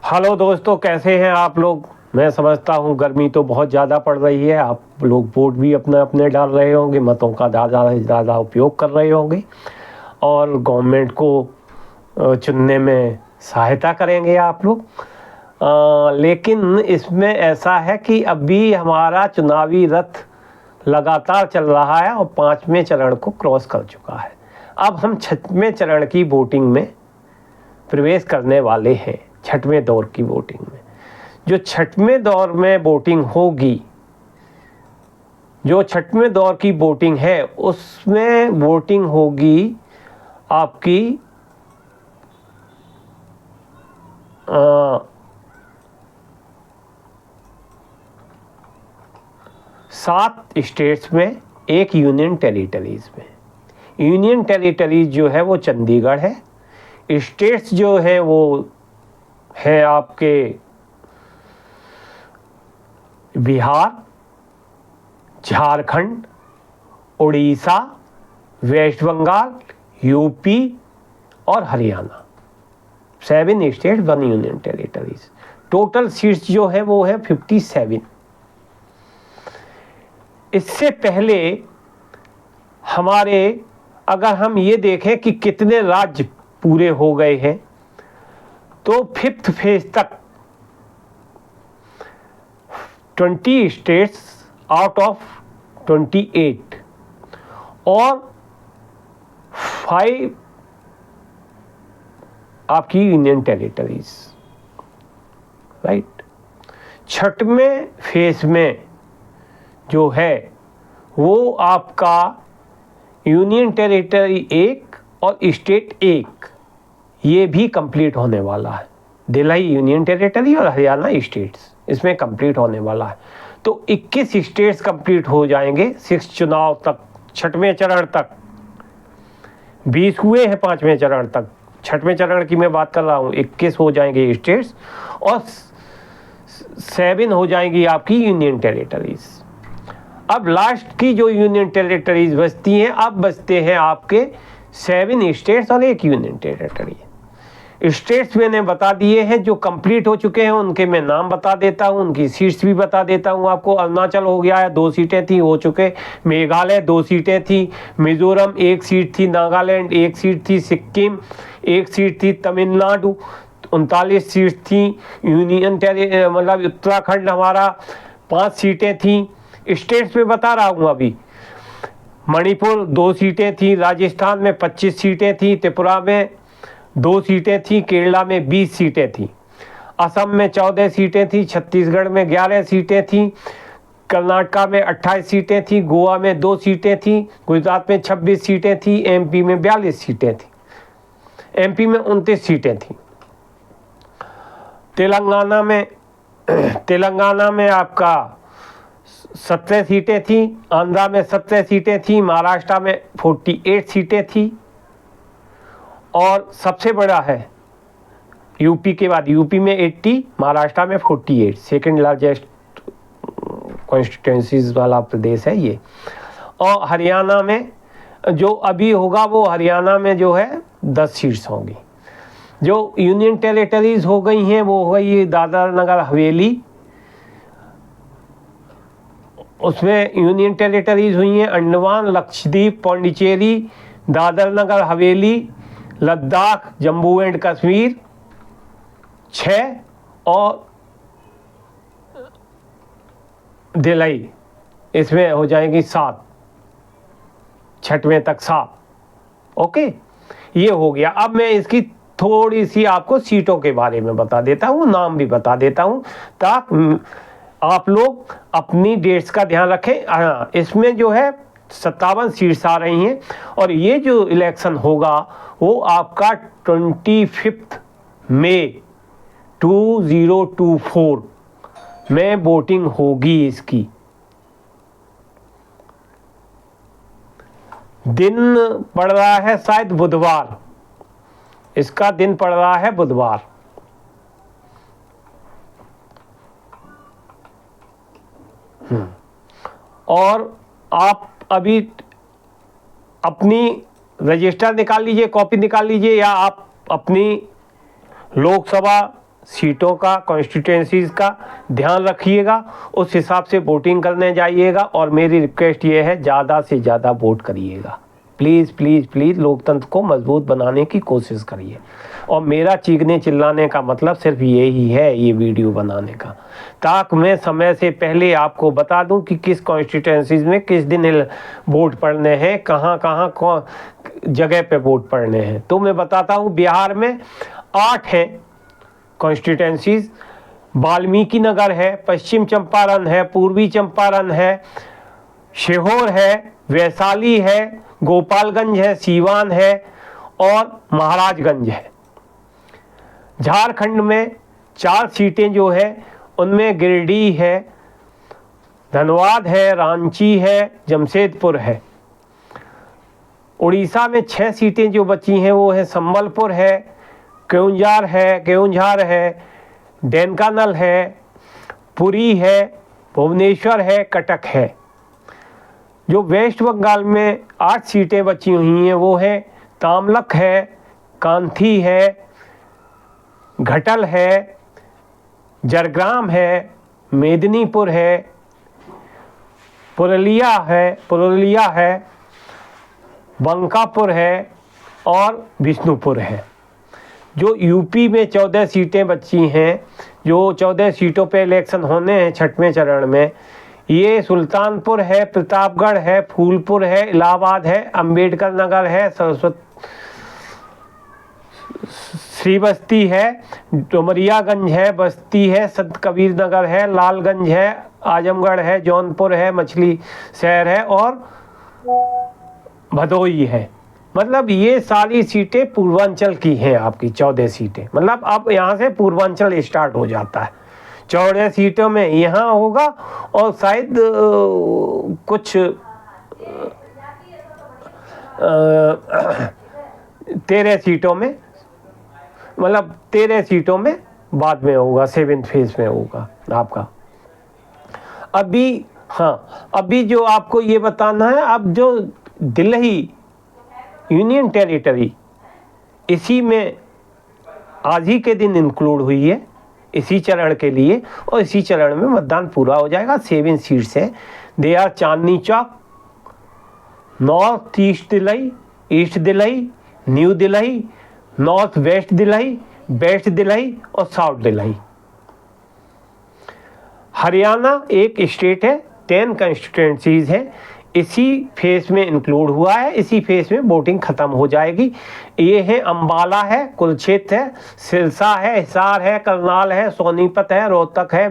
Hello दोस्तों, कैसे हैं आप लोग। मैं समझता हूँ गर्मी तो बहुत ज़्यादा पड़ रही है। आप लोग वोट भी अपने अपने डाल रहे होंगे, मतों का ज़्यादा से ज़्यादा उपयोग कर रहे होंगे और गवर्नमेंट को चुनने में सहायता करेंगे आप लोग। लेकिन इसमें ऐसा है कि अभी हमारा चुनावी रथ लगातार चल रहा है और 5वें चरण को क्रॉस कर चुका है। अब हम 6वें चरण की वोटिंग में प्रवेश करने वाले हैं। 6वें दौर की वोटिंग में जो 6वें दौर में वोटिंग होगी, जो 6वें दौर की वोटिंग है उसमें वोटिंग होगी आपकी 7 स्टेट्स में, एक यूनियन टेरिटरीज में। यूनियन टेरिटरीज जो है वो चंडीगढ़ है। स्टेट्स जो है वो है आपके बिहार, झारखंड, उड़ीसा, वेस्ट बंगाल, यूपी और Haryana. 7 state 1 union territories. Total seats जो है वो है 57। इससे पहले हमारे, अगर हम ये देखें कि कितने राज्य पूरे हो गए हैं, तो 5th फेज तक 20 स्टेट्स आउट ऑफ 28 और 5 आपकी यूनियन टेरिटरीज, राइट। 6वें फेज में जो है वो आपका यूनियन टेरिटरी 1 और स्टेट 1 ये भी कंप्लीट होने वाला है। दिल्ली यूनियन टेरिटरी और हरियाणा स्टेट्स इसमें कंप्लीट होने वाला है। तो 21 स्टेट्स कंप्लीट हो जाएंगे 6 चुनाव तक, 6वें चरण तक। 20 हुए हैं 5वें चरण तक, 6वें चरण की मैं बात कर रहा हूँ। 21 हो जाएंगे स्टेट्स और 7 हो जाएंगी आपकी यूनियन टेरिटरीज। अब लास्ट की जो यूनियन टेरिटरीज बचती हैं, अब बचते हैं आपके 7 स्टेट्स और 1 यूनियन टेरिटरी। स्टेट्स मैंने बता दिए हैं, जो कंप्लीट हो चुके हैं उनके मैं नाम बता देता हूं, उनकी सीट्स भी बता देता हूं आपको। अरुणाचल हो गया है, 2 सीटें थी, हो चुके। मेघालय 2 सीटें थी, मिजोरम 1 सीट थी, नागालैंड 1 सीट थी, सिक्किम 1 सीट थी, तमिलनाडु 39 सीट थी, यूनियन मतलब उत्तराखंड हमारा 5 सीटें थी। स्टेट्स में बता रहा हूँ अभी। मणिपुर 2 सीटें थी, राजस्थान में 25 सीटें थी, त्रिपुरा में 2 सीटें थी, केरला में 20 सीटें थी, असम में 14 सीटें थी, छत्तीसगढ़ में 11 सीटें थी, कर्नाटका में 28 सीटें थी, गोवा में 2 सीटें थी, गुजरात में 26 सीटें थी, एमपी में 42 सीटें थी, एमपी में 29 सीटें थी, तेलंगाना में आपका 17 सीटें थी, आंध्रा में 17 सीटें थी, महाराष्ट्र में 48 सीटें थी और सबसे बड़ा है यूपी के बाद, यूपी में 80, महाराष्ट्र में 48, सेकंड लार्जेस्ट कॉन्स्टिट्यूंसीज वाला प्रदेश है ये। और हरियाणा में जो अभी होगा वो हरियाणा में जो है 10 सीट्स होंगी। जो यूनियन टेरिटरीज हो गई हैं वो हो गई दादरा नगर हवेली, उसमें यूनियन टेरिटरीज हुई हैं अंडमान, लक्षद्वीप, पौंडीचेरी, दादर नगर हवेली, लद्दाख, जम्मू एंड कश्मीर 6 और दिल्ली, इसमें हो जाएंगी 7, 6वें तक 7। ओके, ये हो गया। अब मैं इसकी थोड़ी सी आपको सीटों के बारे में बता देता हूँ, नाम भी बता देता हूँ ताकि आप लोग अपनी डेट्स का ध्यान रखें। हाँ, इसमें जो है 57 सीट्स आ रही हैं और ये जो इलेक्शन होगा वो आपका 25 मई 2024 में वोटिंग होगी। इसकी दिन पड़ रहा है शायद बुधवार, इसका दिन पड़ रहा है बुधवार। और आप अभी अपनी रजिस्टर निकाल लीजिए, कॉपी निकाल लीजिए, या आप अपनी लोकसभा सीटों का, कॉन्स्टिट्यूंसीज का ध्यान रखिएगा, उस हिसाब से वोटिंग करने जाइएगा। और मेरी रिक्वेस्ट ये है, ज़्यादा से ज़्यादा वोट करिएगा। प्लीज़ प्लीज़ प्लीज़ लोकतंत्र को मजबूत बनाने की कोशिश करिए। और मेरा चीखने चिल्लाने का मतलब सिर्फ यही है, ये वीडियो बनाने का, ताकि मैं समय से पहले आपको बता दूं कि किस कॉन्स्टिट्यूंसीज में किस दिन वोट पड़ने हैं, कहाँ कहाँ कौन जगह पे वोट पड़ने हैं। तो मैं बताता हूँ, बिहार में 8 हैं कॉन्स्टिट्यूंसीज। वाल्मीकि नगर है, पश्चिम चंपारण है, पूर्वी चंपारण है, सीहोर है, वैशाली है, गोपालगंज है, सीवान है और महाराजगंज है। झारखंड में 4 सीटें जो है उनमें गिरिडीह है, धनबाद है, रांची है, जमशेदपुर है। उड़ीसा में 6 सीटें जो बची हैं वो है संबलपुर है, केउंझार है, ढेंकानाल है, पुरी है, भुवनेश्वर है, कटक है। जो वेस्ट बंगाल में 8 सीटें बची हुई हैं वो है तामलक है, कांथी है, घटल है, जरग्राम है, मेदिनीपुर है, पुरुलिया है, बंकापुर है और बिष्णुपुर है। जो यूपी में 14 सीटें बची हैं, जो 14 सीटों पे इलेक्शन होने हैं 6वें चरण में, ये सुल्तानपुर है, प्रतापगढ़ है, फूलपुर है, इलाहाबाद है, अंबेडकर नगर है, श्रीबस्ती है, डुमरियागंज है, बस्ती है, संत कबीर नगर है, लालगंज है, आजमगढ़ है, जौनपुर है, मछली शहर है और भदोई है। मतलब ये सारी सीटें पूर्वांचल की हैं आपकी 14 सीटें। मतलब अब यहाँ से पूर्वांचल स्टार्ट हो जाता है। 14 सीटों में यहाँ होगा और शायद कुछ 13 सीटों में, मतलब 13 सीटों में बाद में होगा, 7th फेज में होगा आपका। अभी जो आपको ये बताना है, अब जो दिल्ली यूनियन टेरिटरी इसी में आज ही के दिन इंक्लूड हुई है इसी चरण के लिए, और इसी चरण में मतदान पूरा हो जाएगा। 7 सीट्स है। They are Chandni Chowk, north east Delhi, east Delhi, new Delhi, north west Delhi, west Delhi और साउथ दिल्ली। हरियाणा एक स्टेट है, 10 कंस्टिट्यूंसीज हैं, इसी फेस में इंक्लूड हुआ है। इसी फेस में वोटिंग खत्म हो जाएगी। ये है अंबाला है, कुरुक्षेत्र है, सिरसा है, हिसार है, करनाल है, सोनीपत है, रोहतक है,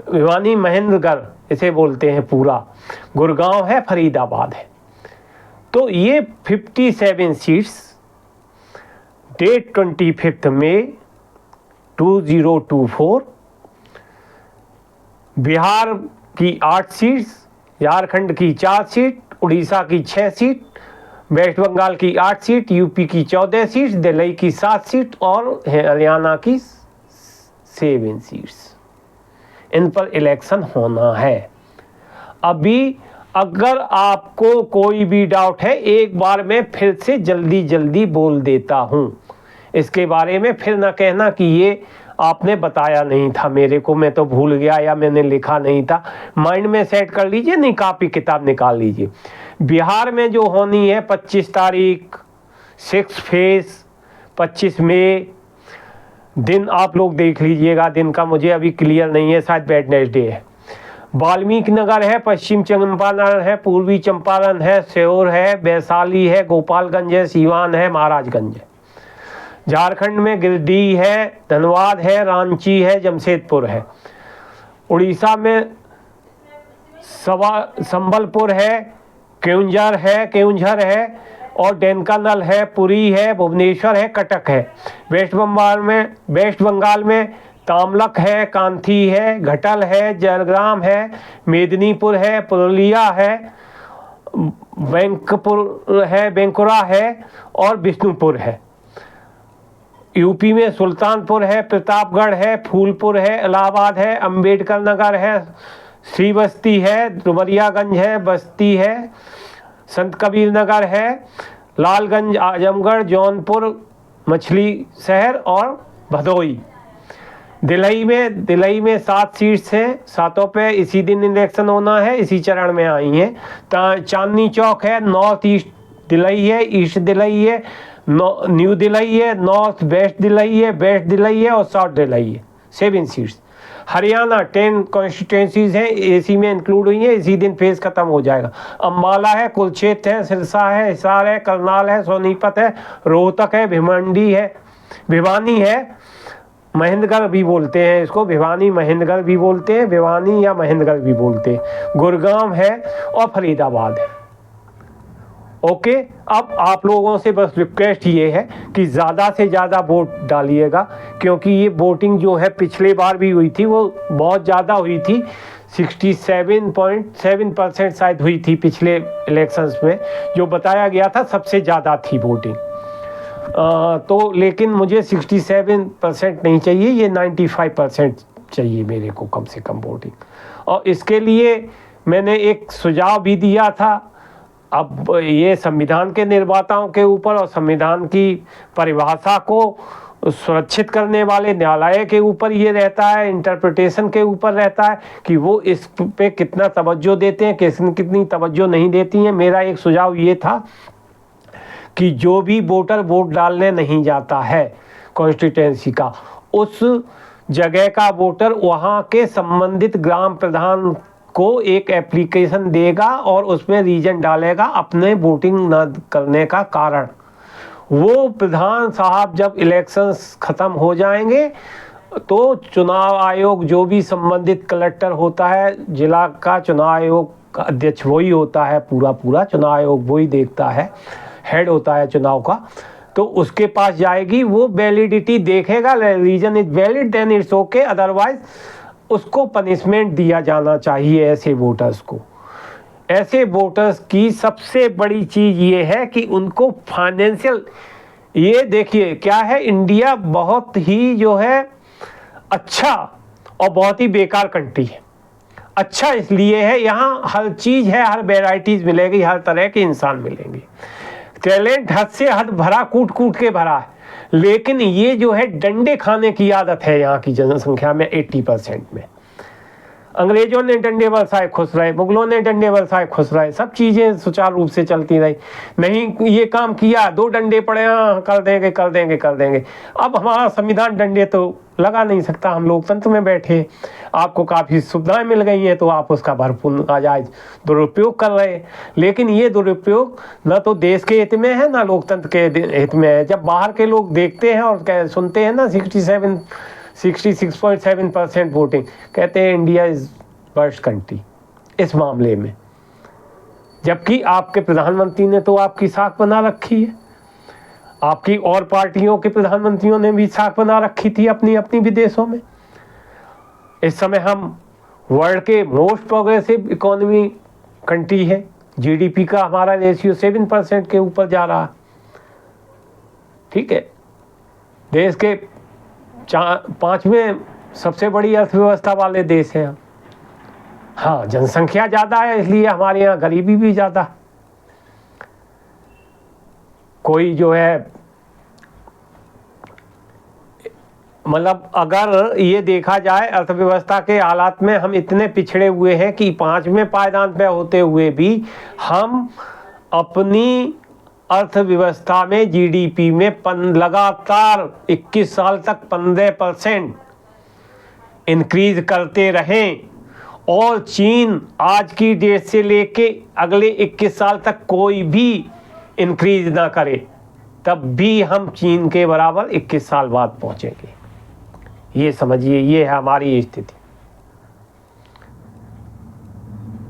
भिवानी महेंद्रगढ़ इसे बोलते हैं पूरा, गुड़गांव है, फरीदाबाद है। तो ये 57 सीट्स डेट 25 मई 2024। बिहार की 8 सीट्स, झारखंड की 4 सीट, उड़ीसा की 6 सीट, वेस्ट बंगाल की 8 सीट, यूपी की 14 सीट, दिल्ली की 7 सीट और हरियाणा की 7 सीट्स। इन पर इलेक्शन होना है। अभी अगर आपको कोई भी डाउट है, एक बार मैं फिर से जल्दी बोल देता हूं इसके बारे में, फिर ना कहना कि ये आपने बताया नहीं था मेरे को, मैं तो भूल गया या मैंने लिखा नहीं था। माइंड में सेट कर लीजिए, नहीं कॉपी किताब निकाल लीजिए। बिहार में जो होनी है 25 तारीख 6 फेज 25 मई, दिन आप लोग देख लीजिएगा, दिन का मुझे अभी क्लियर नहीं है, शायद वेडनेसडे है। वाल्मीकि नगर है, पश्चिम चंपारण है, पूर्वी चंपारण है, सीहोर है, वैशाली है, गोपालगंज है, सीवान है, महाराजगंज है। झारखंड में गिरिडीह है, धनबाद है, रांची है, जमशेदपुर है। उड़ीसा में संबलपुर है, केउंझर है और ढेंकानाल है, पुरी है, भुवनेश्वर है, कटक है। वेस्ट बंगाल में तामलक है, कांथी है, घटल है, जरग्राम है, मेदिनीपुर है, पुरुलिया है, बेंकुरा है और बिष्णुपुर है। यूपी में सुल्तानपुर है, प्रतापगढ़ है, फूलपुर है, इलाहाबाद है, अंबेडकर नगर है, श्रीबस्ती है, डुमरियागंज है, बस्ती है, संत कबीर नगर है, लालगंज, आजमगढ़, जौनपुर, मछली शहर और भदोई। दिल्ली में 7 सीट्स हैं, 7 पे इसी दिन इलेक्शन होना है, इसी चरण में आई हैं। चांदनी चौक है, नॉर्थ ईस्ट दिल्ली है, ईस्ट दिल्ली है, न्यू दिल्ली है, नॉर्थ वेस्ट दिल्ली है, वेस्ट दिल्ली है और साउथ दिल्ली है, 7 सीट्स। हरियाणा 10 कॉन्स्टिट्यूंसीज हैं, एसी में इंक्लूड हुई है, इसी दिन फेज खत्म हो जाएगा। अम्बाला है, कुलचेत है, सिरसा है, हिसार है, करनाल है, सोनीपत है, रोहतक है, भिवंडी है, भिवानी है, महेंद्रगढ़ भी बोलते हैं इसको, भिवानी महेंद्रगढ़ भी बोलते हैं, भिवानी या महेंद्रगढ़ भी बोलते हैं, गुड़गांव है और फरीदाबाद है। ओके, अब आप लोगों से बस रिक्वेस्ट ये है कि ज़्यादा से ज़्यादा वोट डालिएगा, क्योंकि ये वोटिंग जो है पिछले बार भी हुई थी, वो बहुत ज़्यादा हुई थी, 67.7% शायद हुई थी पिछले इलेक्शंस में, जो बताया गया था सबसे ज़्यादा थी वोटिंग। तो लेकिन मुझे 67% नहीं चाहिए, ये 95% चाहिए मेरे को कम से कम वोटिंग। और इसके लिए मैंने एक सुझाव भी दिया था। अब ये संविधान के निर्माताओं के ऊपर और संविधान की परिभाषा को सुरक्षित करने वाले न्यायालय के ऊपर ये रहता है, इंटरप्रिटेशन के ऊपर रहता है कि वो इस पे कितना तवज्जो देते हैं, कितनी तवज्जो नहीं देती हैं। मेरा एक सुझाव ये था कि जो भी वोटर वोट डालने नहीं जाता है कॉन्स्टिट्यूंसी का, उस जगह का वोटर वहाँ के संबंधित ग्राम प्रधान को एक एप्लीकेशन देगा और उसमें रीजन डालेगा अपने वोटिंग न करने का कारण। वो प्रधान साहब जब इलेक्शंस ख़त्म हो जाएंगे तो चुनाव आयोग, जो भी संबंधित कलेक्टर होता है, जिला का चुनाव आयोग का अध्यक्ष वही होता है, पूरा चुनाव आयोग वही देखता है, हेड होता है चुनाव का, तो उसके पास जाएगी, वो वैलिडिटी देखेगा, reason is valid then it's okay, otherwise उसको पनिशमेंट दिया जाना चाहिए ऐसे वोटर्स को। ऐसे वोटर्स की सबसे बड़ी चीज़ ये है कि उनको फाइनेंशियल, ये देखिए क्या है, इंडिया बहुत ही जो है अच्छा और बहुत ही बेकार कंट्री है। अच्छा इसलिए है, यहाँ हर चीज़ है, हर वेराइटीज़ मिलेगी, हर तरह के इंसान मिलेंगे, टैलेंट हद से हद भरा, कूट के भरा है। लेकिन ये जो है डंडे खाने की आदत है यहाँ की जनसंख्या में 80% में। अंग्रेजों ने डंडे बरसाए खुश रहे, मुगलों ने डंडे बरसाए खुश रहे, सब चीज़ें सुचारू रूप से चलती रही। नहीं ये काम किया, 2 डंडे पड़े, हाँ कर देंगे। अब हमारा संविधान डंडे तो लगा नहीं सकता, हम लोकतंत्र में बैठे, आपको काफ़ी सुविधाएं मिल गई हैं तो आप उसका भरपूर नाजायज दुरुपयोग कर रहे हैं। लेकिन ये दुरुपयोग न तो देश के हित में है, ना लोकतंत्र के हित में है। जब बाहर के लोग देखते हैं और सुनते हैं ना 66.7% वोटिंग, कहते हैं इंडिया इज वर्स्ट कंट्री इस मामले में, जबकि आपके प्रधानमंत्री ने तो आपकी साख बना रखी है, आपकी और पार्टियों के प्रधानमंत्रियों ने भी साख बना रखी थी अपनी विदेशों में। इस समय हम वर्ल्ड के मोस्ट प्रोग्रेसिव इकोनॉमी कंट्री है, जीडीपी का हमारा रेशियो 7% के ऊपर जा रहा है। ठीक है, देश के 5वें सबसे बड़ी अर्थव्यवस्था वाले देश हैं। हाँ, जनसंख्या ज़्यादा है इसलिए हमारे यहाँ गरीबी भी ज़्यादा। कोई जो है मतलब अगर ये देखा जाए अर्थव्यवस्था के हालात में हम इतने पिछड़े हुए हैं कि 5वें पायदान पे होते हुए भी हम अपनी अर्थव्यवस्था में जीडीपी में लगातार 21 साल तक 15% इंक्रीज करते रहें, और चीन आज की डेट से लेके अगले 21 साल तक कोई भी इंक्रीज ना करे, तब भी हम चीन के बराबर 21 साल बाद पहुंचेंगे। ये समझिए, ये है हमारी स्थिति।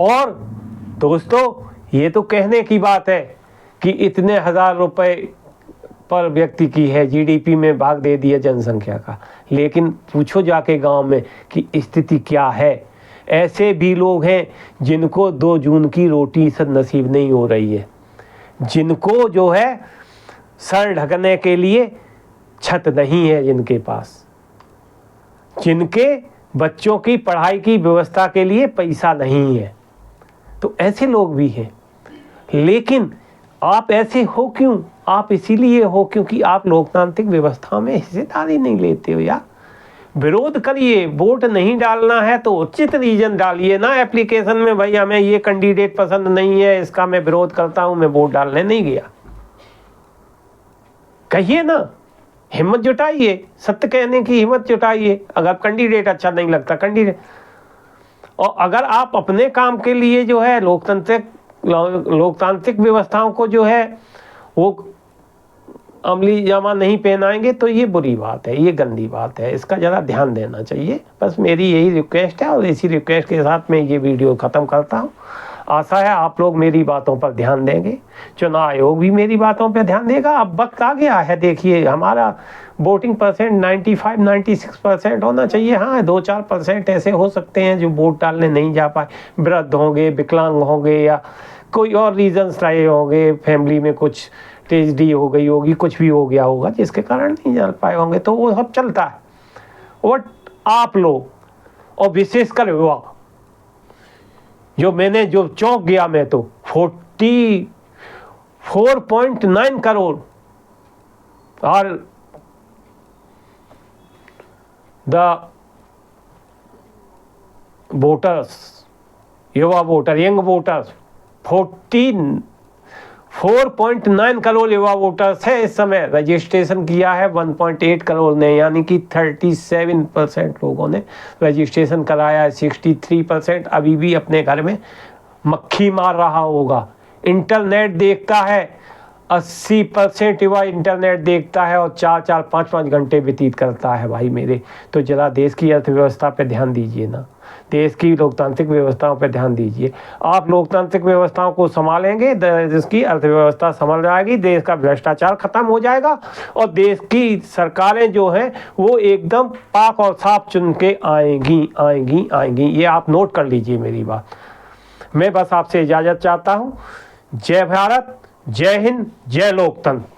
और दोस्तों, ये तो कहने की बात है कि इतने हजार रुपए पर व्यक्ति की है, जीडीपी में भाग दे दिया जनसंख्या का, लेकिन पूछो जाके गांव में कि स्थिति क्या है। ऐसे भी लोग हैं जिनको 2 जून की रोटी से नसीब नहीं हो रही है, जिनको जो है सर ढकने के लिए छत नहीं है जिनके पास, जिनके बच्चों की पढ़ाई की व्यवस्था के लिए पैसा नहीं है। तो ऐसे लोग भी हैं। लेकिन आप ऐसे हो क्यों? आप इसीलिए हो क्योंकि आप लोकतांत्रिक व्यवस्था में हिस्सेदारी नहीं लेते हो यार। विरोध करिए, वोट नहीं डालना है तो उचित रीजन डालिए ना एप्लीकेशन में, भाई हमें ये कैंडिडेट पसंद नहीं है, इसका मैं विरोध करता हूं, मैं वोट डालने नहीं गया। कहिए ना, हिम्मत जुटाइए, सत्य कहने की हिम्मत जुटाइए। अगर कैंडिडेट अच्छा नहीं लगता कैंडिडेट, और अगर आप अपने काम के लिए जो है लोकतांत्रिक व्यवस्थाओं को जो है वो अमली जामा नहीं पहनाएंगे तो ये बुरी बात है, ये गंदी बात है, इसका ज़रा ध्यान देना चाहिए। बस मेरी यही रिक्वेस्ट है और इसी रिक्वेस्ट के साथ मैं ये वीडियो ख़त्म करता हूँ। आशा है आप लोग मेरी बातों पर ध्यान देंगे, चुनाव आयोग भी मेरी बातों पर ध्यान देगा। अब वक्त आ गया है, देखिए हमारा वोटिंग परसेंट 95-96% होना चाहिए। हाँ, 2-4% ऐसे हो सकते हैं जो वोट डालने नहीं जा पाए, वृद्ध होंगे, विकलांग होंगे, या कोई और रीजंस रहे होंगे, फैमिली में कुछ ट्रेजेडी हो गई होगी, कुछ भी हो गया होगा जिसके कारण नहीं जा पाए होंगे, तो वो सब चलता है। और आप लोग, और विशेषकर युवा, जो चौंक गया मैं तो 44.9 करोड़ और द वोटर्स, युवा वोटर, यंग वोटर्स 4.9 करोड़ युवा वोटर्स है इस समय। रजिस्ट्रेशन किया है 1.8 करोड़ ने, यानी कि 37% लोगों ने रजिस्ट्रेशन कराया है। 63% अभी भी अपने घर में मक्खी मार रहा होगा। इंटरनेट देखता है 80% युवा इंटरनेट देखता है और 4-5 घंटे व्यतीत करता है भाई मेरे। तो जरा देश की अर्थव्यवस्था पे ध्यान दीजिए ना, देश की लोकतांत्रिक व्यवस्थाओं पर ध्यान दीजिए। आप लोकतांत्रिक व्यवस्थाओं को संभालेंगे, देश की अर्थव्यवस्था संभल जाएगी, देश का भ्रष्टाचार खत्म हो जाएगा और देश की सरकारें जो हैं वो एकदम पाक और साफ चुन के आएंगी। ये आप नोट कर लीजिए मेरी बात। मैं बस आपसे इजाज़त चाहता हूँ। जय भारत, जय हिंद, जय लोकतंत्र।